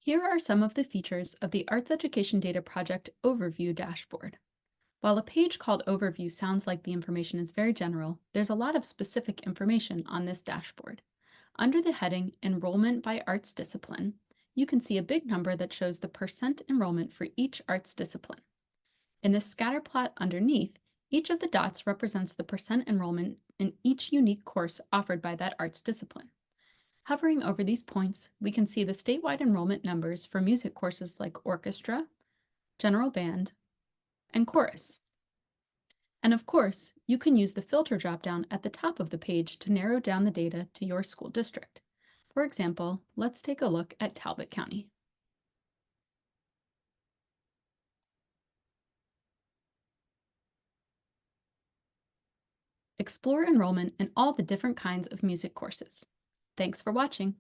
Here are some of the features of the Arts Education Data Project Overview dashboard. While a page called Overview sounds like the information is very general, there's a lot of specific information on this dashboard. Under the heading Enrollment by Arts Discipline, you can see a big number that shows the percent enrollment for each arts discipline. In the scatter plot underneath, each of the dots represents the percent enrollment in each unique course offered by that arts discipline. Hovering over these points, we can see the statewide enrollment numbers for music courses like orchestra, general band, and chorus. And of course, you can use the filter dropdown at the top of the page to narrow down the data to your school district. For example, let's take a look at Talbot County. Explore enrollment in all the different kinds of music courses. Thanks for watching.